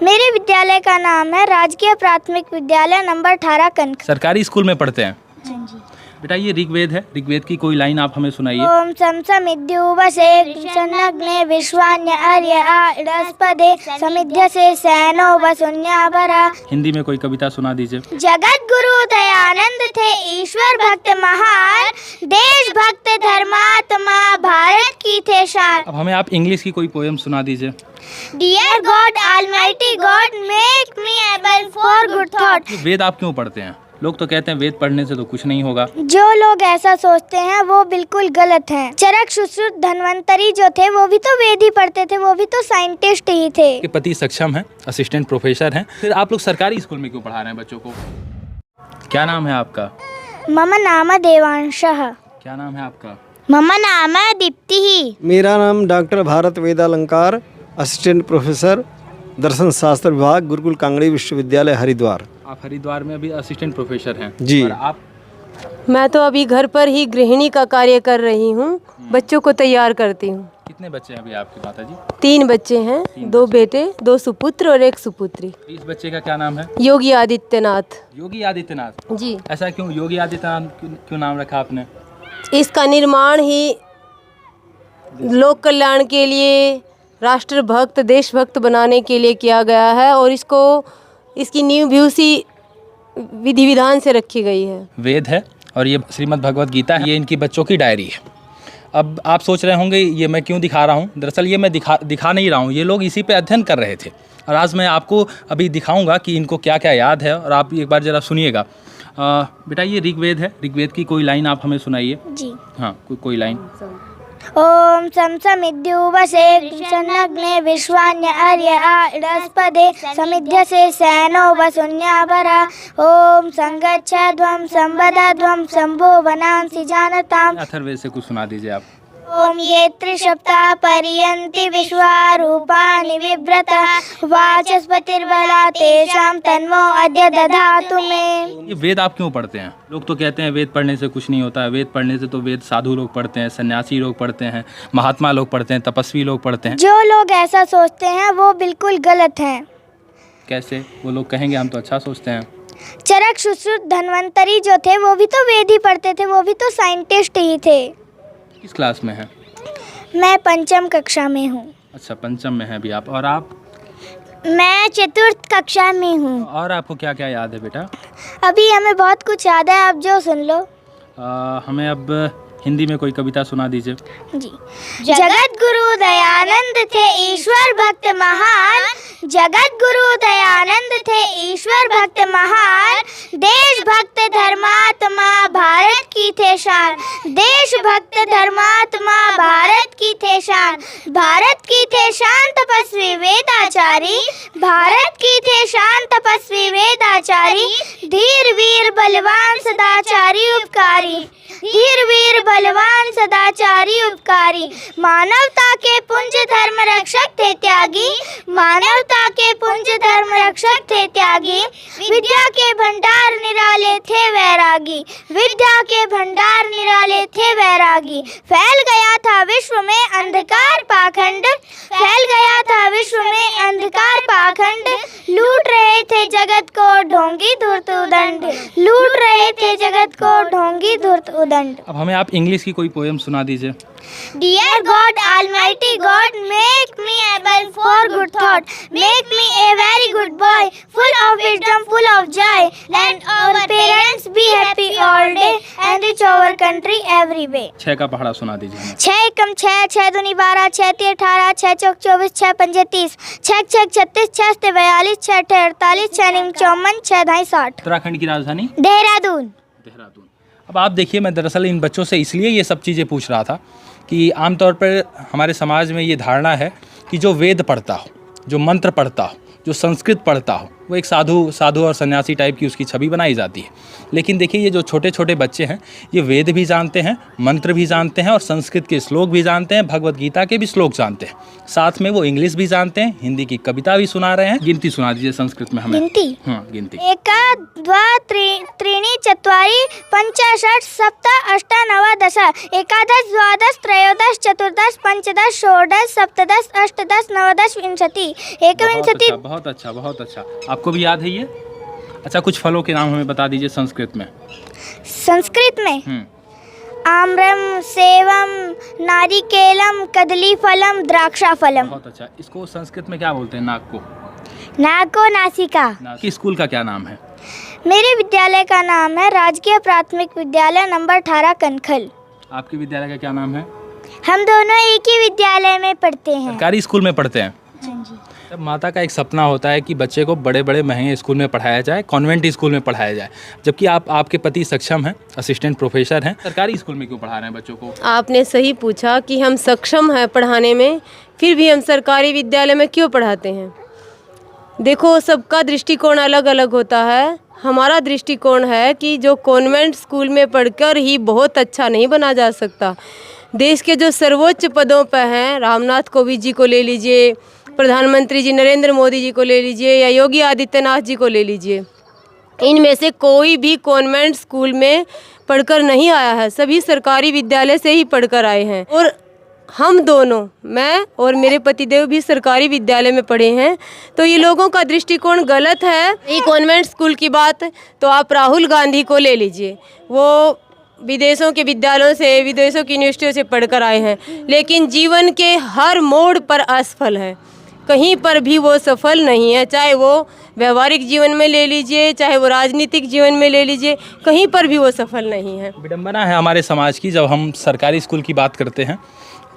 मेरे विद्यालय का नाम है राजकीय प्राथमिक विद्यालय नंबर 18 कनक। सरकारी स्कूल में पढ़ते हैं। हाँ जी। बेटा ये ऋग्वेद है, ऋग्वेद की कोई लाइन आप हमें सुनाइए। ओम समिद्युवसे सन्नग्ने विश्वान्य अर्य आडस्पदे समिध्य से सैनो वसुन्याभरा। हिंदी में कोई कविता सुना दीजिए। जगत गुरु दयानंद थे ईश्वर भक्त महान, देश भक्त धर्मात्मा भारत की थे शान। अब हमें आप इंग्लिश की कोई पोएम सुना दीजिए। Dear God almighty God make me able for good thought. Ved आप क्यों पढ़ते हैं? लोग तो कहते हैं वेद पढ़ने से तो कुछ नहीं होगा। जो लोग ऐसा सोचते हैं वो बिल्कुल गलत हैं। चरक सुश्रुत धन्वंतरी जो थे वो भी तो वेद ही पढ़ते थे, वो भी तो साइंटिस्ट ही थे। के पति सक्षम हैं, असिस्टेंट प्रोफेसर हैं, फिर आप लोग सरकारी स्कूल में क्यों पढ़ा रहे हैं बच्चों को? क्या नाम है आपका? मम नाम देवांशः। क्या नाम है आपका? मम नाम दीप्ति। मेरा नाम doctor Bharat Vedalankar, assistant professor दर्शन शास्त्र विभाग, गुरुकुल कांगड़ी विश्वविद्यालय हरिद्वार। आप हरिद्वार में अभी असिस्टेंट प्रोफेसर हैं जी। और आप? मैं तो अभी घर पर ही गृहिणी का कार्य कर रही हूँ, बच्चों को तैयार करती हूँ। कितने बच्चे हैं अभी आपके माताजी? 3 बच्चे हैं, 2 बेटे, 2 सुपुत्र और 1 सुपुत्री। इस बच्चे का क्या नाम है? योगी आदित्यनाथ। योगी आदित्यनाथ जी। ऐसा क्यों योगी आदित्यनाथ क्यों नाम रखा आपने? इसका निर्माण ही लोक कल्याण के लिए, राष्ट्रभक्त देशभक्त बनाने के लिए किया गया है और इसकी नींव भी उसी विधि विधान से रखी गई है। वेद है और ये श्रीमद् भगवत गीता है, ये इनकी बच्चों की डायरी है। अब आप सोच रहे होंगे ये मैं क्यों दिखा रहा हूँ। दरअसल ये मैं दिखा नहीं रहा हूँ, ये लोग इसी पे अध्ययन कर रहे थे और आज मैं आपको अभी दिखाऊंगा कि इनको क्या क्या याद है और आप एक बार ज़रा सुनिएगा। बेटा ये ऋग्वेद है, ऋग्वेद की कोई लाइन आप हमें सुनाइए। जी। हाँ कोई लाइन। ओम समिद्युवसे सन्नग्ने विश्वान्य अर्य आडस्पदे समिध्य से सैनो वसुन्याभरा। ओम संगच्छध्वं संवदध्वं शंभो वनांसि जानताम्। अथर्ववेद से कुछ सुना दीजिए आप। ओम ये त्रिसप्ताह पर्यन्ति विश्वारूपाणि विव्रतः वाचस्पतिर्बला तेषां तन्वो अद्य दधातु मे। ये वेद आप क्यों पढ़ते हैं? लोग तो कहते हैं वेद पढ़ने से कुछ नहीं होता है। वेद पढ़ने से तो वेद साधु लोग पढ़ते हैं, सन्यासी लोग पढ़ते हैं, महात्मा लोग पढ़ते हैं, तपस्वी लोग पढ़ते हैं। जो लोग ऐसा सोचते हैं वो बिल्कुल गलत हैं। कैसे? वो लोग कहेंगे हम तो अच्छा सोचते हैं। चरक सुश्रुत धन्वंतरी जो थे वो भी तो वेद ही पढ़ते थे, वो भी तो साइंटिस्ट ही थे। किस क्लास में हैं? मैं 5वीं कक्षा में हूँ। अच्छा 5वीं में हैं अभी आप। और आप? मैं 4th कक्षा में हूँ। और आपको क्या क्या याद है बेटा? अभी हमें बहुत कुछ याद है, आप जो सुन लो। हमें अब हिंदी में कोई कविता सुना दीजिए। जी। जगत गुरु दयानंद थे ईश्वर भक्त महान, जगत गुरु दयानंद थे ईश्वर भक्त महान, देश भक्त धर्मात्मा भारत की थे शान। देश भक्त धर्मात्मा भारत की थे शान। भारत की थे शान तपस्वी वेदाचारी, भारत की थे शान तपस्वी वेदाचारी, धीर वीर बलवान सदाचारी उपकारी, धीर वीर बलवान सदाचारी उपकारी। मानवता के पुंज धर्म रक्षक थे त्यागी, मानवता के पुंज धर्म रक्षक थे त्यागी, विद्या के भंडार निराले थे वैरागी, विद्या के भंडार निराले थे वैरागी। फैल गया था विश्व में अंधकार पाखंड, फैल गया था विश्व में अंधकार पाखंड, लूट रहे थे जगत को ढोंगी धूर्त उदंड, लूट रहे थे जगत को ढोंगी धूर्त उदंड। अब हमें आप इंग्लिश की कोई पोएम सुना दीजिए। Dear God, Almighty God, make me able for good thought. Make me a very good boy, full of wisdom, full of joy. Let our parents be happy all day and reach our country every way. 6 का पहाड़ा सुना दीजिए हमें। 6 एकम 6, 6 दूनी 12, 6 तीन 18, 6 चौक 24, 6 पंजे 30, 6 छक 36, 6 सत्ते 42, 6 अठे 48, 6 नीम 54, 6 ढाई 60। उत्तराखंड की राजधानी? देहरादून। देहरादून। अब आप देखिए, मैं दरअसल इन बच्चों से इसलिए ये सब चीज़ें पूछ रहा था कि आमतौर पर हमारे समाज में ये धारणा है कि जो वेद पढ़ता हो, जो मंत्र पढ़ता हो, जो संस्कृत पढ़ता हो, वो एक साधु और सन्यासी टाइप की उसकी छवि बनाई जाती है। लेकिन देखिए ये जो छोटे छोटे बच्चे हैं ये वेद भी जानते हैं, मंत्र भी जानते हैं और संस्कृत के श्लोक भी जानते हैं, भगवत गीता के भी श्लोक जानते हैं, साथ में वो इंग्लिश भी जानते हैं, हिंदी की कविता भी सुना रहे हैं। गिनती सुना दीजिए संस्कृत में हमें। गिनती? हाँ गिनती। एका द्वा त्रीणि चत्वारि पंच षट् सप्त अष्ट नव दश एकादश द्वादश त्रयोदश चतुर्दश पंचदश षोडश सप्तदश अष्टदश नवदश विंशति एकविंशति। बहुत अच्छा बहुत अच्छा, आपको भी याद है ये? अच्छा कुछ फलों के नाम हमें बता दीजिए संस्कृत में। संस्कृत में आम्रम सेवम नारिकेलम कदली फलम द्राक्षा फलम। बहुत अच्छा। इसको संस्कृत में क्या बोलते हैं? नाक को? नाक को नासिका। कि स्कूल का क्या नाम है? मेरे विद्यालय का नाम है राजकीय प्राथमिक विद्यालय नंबर 18 कनखल। आपके विद्यालय का क्या नाम है? हम दोनों एक ही विद्यालय में पढ़ते हैं। सरकारी स्कूल में पढ़ते हैं। जब माता का एक सपना होता है कि बच्चे को बड़े बड़े महंगे स्कूल में पढ़ाया जाए, कॉन्वेंट स्कूल में पढ़ाया जाए, जबकि आपके पति सक्षम हैं, असिस्टेंट प्रोफेसर हैं, सरकारी स्कूल में क्यों पढ़ा रहे हैं बच्चों को? आपने सही पूछा कि हम सक्षम हैं पढ़ाने में, फिर भी हम सरकारी विद्यालय में क्यों पढ़ाते हैं। देखो सबका दृष्टिकोण अलग अलग होता है। हमारा दृष्टिकोण है कि जो कॉन्वेंट स्कूल में पढ़कर ही बहुत अच्छा नहीं बना जा सकता। देश के जो सर्वोच्च पदों पर हैं, रामनाथ कोविंद जी को ले लीजिए, प्रधानमंत्री जी नरेंद्र मोदी जी को ले लीजिए या योगी आदित्यनाथ जी को ले लीजिए, इनमें से कोई भी कॉन्वेंट स्कूल में पढ़कर नहीं आया है, सभी सरकारी विद्यालय से ही पढ़कर आए हैं। और हम दोनों, मैं और मेरे पतिदेव भी सरकारी विद्यालय में पढ़े हैं। तो ये लोगों का दृष्टिकोण गलत है। ये कॉन्वेंट स्कूल की बात तो आप राहुल गांधी को ले लीजिए, वो विदेशों के विद्यालयों से, विदेशों की यूनिवर्सिटियों से पढ़कर आए हैं, लेकिन जीवन के हर मोड़ पर असफल है, कहीं पर भी वो सफल नहीं है। चाहे वो व्यवहारिक जीवन में ले लीजिए, चाहे वो राजनीतिक जीवन में ले लीजिए, कहीं पर भी वो सफल नहीं है। विडंबना है हमारे समाज की, जब हम सरकारी स्कूल की बात करते हैं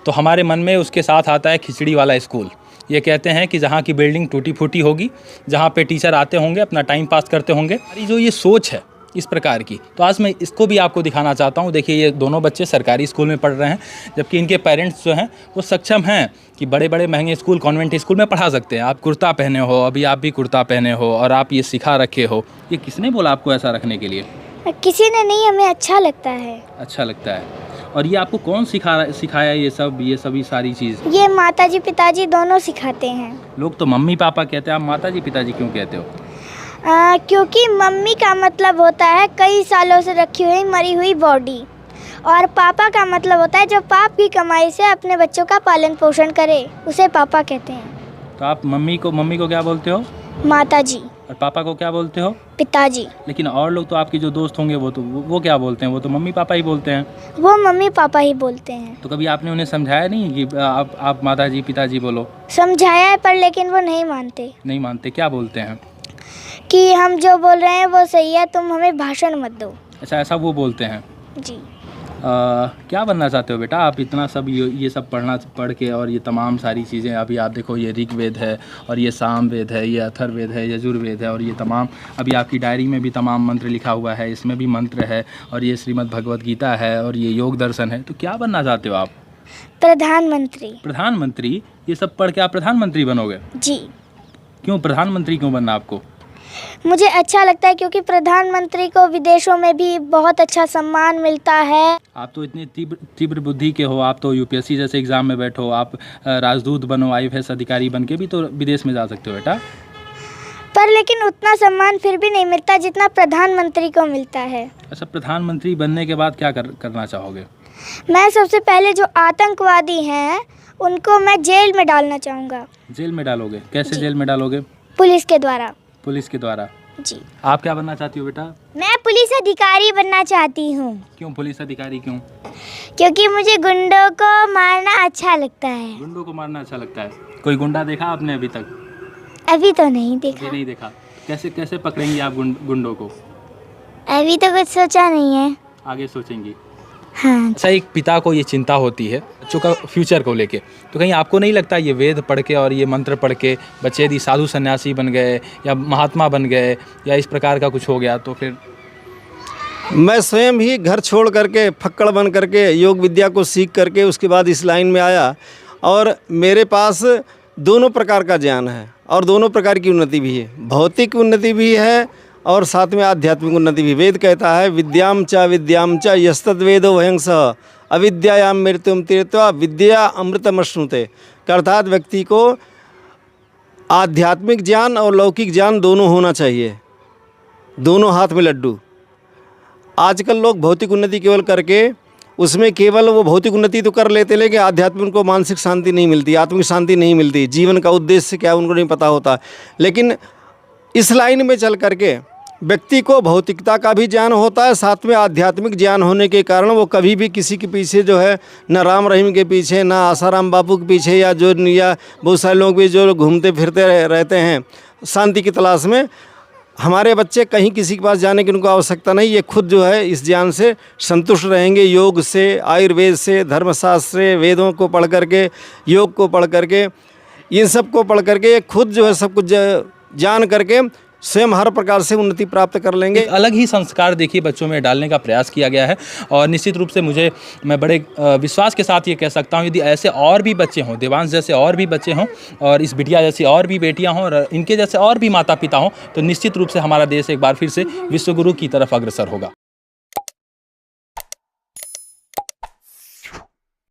तो हमारे मन में उसके साथ आता है खिचड़ी वाला स्कूल। ये कहते हैं कि जहाँ की बिल्डिंग टूटी फूटी होगी, जहाँ पे टीचर आते होंगे अपना टाइम पास करते होंगे, हमारी जो ये सोच है इस प्रकार की, तो आज मैं इसको भी आपको दिखाना चाहता हूँ। देखिए ये दोनों बच्चे सरकारी स्कूल में पढ़ रहे हैं, जबकि इनके पेरेंट्स जो हैं वो सक्षम हैं कि बड़े बड़े महंगे स्कूल, कॉन्वेंट स्कूल में पढ़ा सकते हैं। आप कुर्ता पहने हो, अभी आप भी कुर्ता पहने हो और आप ये सिखा रखे हो। ये किसने बोला आपको ऐसा रखने के लिए? किसी ने नहीं, हमें अच्छा लगता है। अच्छा लगता है। और ये आपको कौन सिखाया ये सभी सारी चीज़? ये माताजी पिताजी दोनों सिखाते हैं। लोग तो मम्मी पापा कहते हैं, आप माताजी पिताजी क्यों कहते हो? क्योंकि मम्मी का मतलब होता है कई सालों से रखी हुई मरी हुई बॉडी, और पापा का मतलब होता है जो पाप की कमाई से अपने बच्चों का पालन पोषण करे, उसे पापा कहते हैं। तो आप मम्मी को क्या बोलते हो? माताजी। और पापा को क्या बोलते हो? पिताजी। लेकिन और लोग तो आपके जो दोस्त होंगे वो क्या बोलते हैं? वो तो मम्मी पापा ही बोलते हैं। वो मम्मी पापा ही बोलते हैं। तो कभी आपने उन्हें समझाया नहीं कि आप माताजी पिताजी बोलो? समझाया है, पर लेकिन वो नहीं मानते। नहीं मानते? क्या बोलते हैं? कि हम जो बोल रहे हैं वो सही है, तुम हमें भाषण मत दो। अच्छा, ऐसा वो बोलते हैं? जी। क्या बनना चाहते हो बेटा आप? इतना सब ये सब पढ़ के, और ये तमाम सारी चीज़ें, अभी आप देखो ये ऋग्वेद है और ये सामवेद है, ये अथर्ववेद है, यजुर्वेद है, और ये तमाम, अभी आपकी डायरी में भी तमाम मंत्र लिखा हुआ है, इसमें भी मंत्र है, और ये श्रीमद् भगवत गीता है, और ये योग दर्शन है। तो क्या बनना चाहते हो आप? प्रधानमंत्री। प्रधानमंत्री? ये सब पढ़ के आप प्रधानमंत्री बनोगे? जी। क्यों प्रधानमंत्री क्यों बनना आपको? मुझे अच्छा लगता है क्योंकि प्रधानमंत्री को विदेशों में भी बहुत अच्छा सम्मान मिलता है। आप तो इतनी तीव्र बुद्धि के हो, आप तो यूपीएससी जैसे एग्ज़ाम में बैठो, आप राजदूत बनो, IAS अधिकारी बन के भी तो विदेश में जा सकते हो बेटा। पर लेकिन उतना सम्मान फिर भी नहीं मिलता जितना प्रधानमंत्री को मिलता है। अच्छा, प्रधानमंत्री बनने के बाद क्या करना चाहोगे? मैं सबसे पहले जो आतंकवादी हैं उनको मैं जेल में डालना चाहूँगा। जेल में डालोगे? कैसे जेल में डालोगे? पुलिस के द्वारा। पुलिस के द्वारा? जी। आप क्या बनना चाहती हो बेटा? मैं पुलिस अधिकारी बनना चाहती हूँ। क्यों पुलिस अधिकारी क्यों? क्योंकि मुझे गुंडों को मारना अच्छा लगता है। गुंडों को मारना अच्छा लगता है? कोई गुंडा देखा आपने अभी तक? अभी तो नहीं देखा। अभी नहीं देखा। कैसे पकड़ेंगी आप गुंडों को? अभी तो कुछ सोचा नहीं है। आगे सोचेंगी? हाँ। अच्छा, एक पिता को ये चिंता होती है बच्चों का फ्यूचर को लेके, तो कहीं आपको नहीं लगता ये वेद पढ़ के और ये मंत्र पढ़ के बच्चे यदि साधु सन्यासी बन गए या महात्मा बन गए या इस प्रकार का कुछ हो गया तो फिर? मैं स्वयं ही घर छोड़ करके फक्कड़ बन करके योग विद्या को सीख करके उसके बाद इस लाइन में आया, और मेरे पास दोनों प्रकार का ज्ञान है, और दोनों प्रकार की उन्नति भी है, भौतिक उन्नति भी है और साथ में आध्यात्मिक उन्नति भी। वेद कहता है विद्याम च यस्तद वेदो वहं सः अविद्यायाम मृत्युम तीर्त्वा विद्या अमृतमश्नुते। अर्थात व्यक्ति को आध्यात्मिक ज्ञान और लौकिक ज्ञान दोनों होना चाहिए, दोनों हाथ में लड्डू। आजकल लोग भौतिक उन्नति केवल करके उसमें केवल वो भौतिक उन्नति तो कर लेते, लेकिन आध्यात्मिक को मानसिक शांति नहीं मिलती, आत्मिक शांति नहीं मिलती, जीवन का उद्देश्य क्या उनको नहीं पता होता। लेकिन इस लाइन में चल करके व्यक्ति को भौतिकता का भी ज्ञान होता है, साथ में आध्यात्मिक ज्ञान होने के कारण वो कभी भी किसी के पीछे जो है न राम रहीम के पीछे, ना आसाराम बापू के पीछे, या बहुत सारे लोग भी जो घूमते फिरते रहते हैं शांति की तलाश में। हमारे बच्चे कहीं किसी के पास जाने की उनको आवश्यकता नहीं, ये खुद जो है इस ज्ञान से संतुष्ट रहेंगे। योग से, आयुर्वेद से, धर्मशास्त्र से, वेदों को पढ़ करके, योग को पढ़ करके, इन सब को पढ़ करके ये खुद जो है सब कुछ जान करके स्वयं हर प्रकार से उन्नति प्राप्त कर लेंगे। एक अलग ही संस्कार देखिए बच्चों में डालने का प्रयास किया गया है और निश्चित रूप से मैं बड़े विश्वास के साथ ये कह सकता हूँ, यदि ऐसे और भी बच्चे हों, देवांश जैसे और भी बच्चे हों और इस बिटिया जैसी और भी बेटियां हों और इनके जैसे और भी माता पिता हों, तो निश्चित रूप से हमारा देश एक बार फिर से विश्वगुरु की तरफ अग्रसर होगा।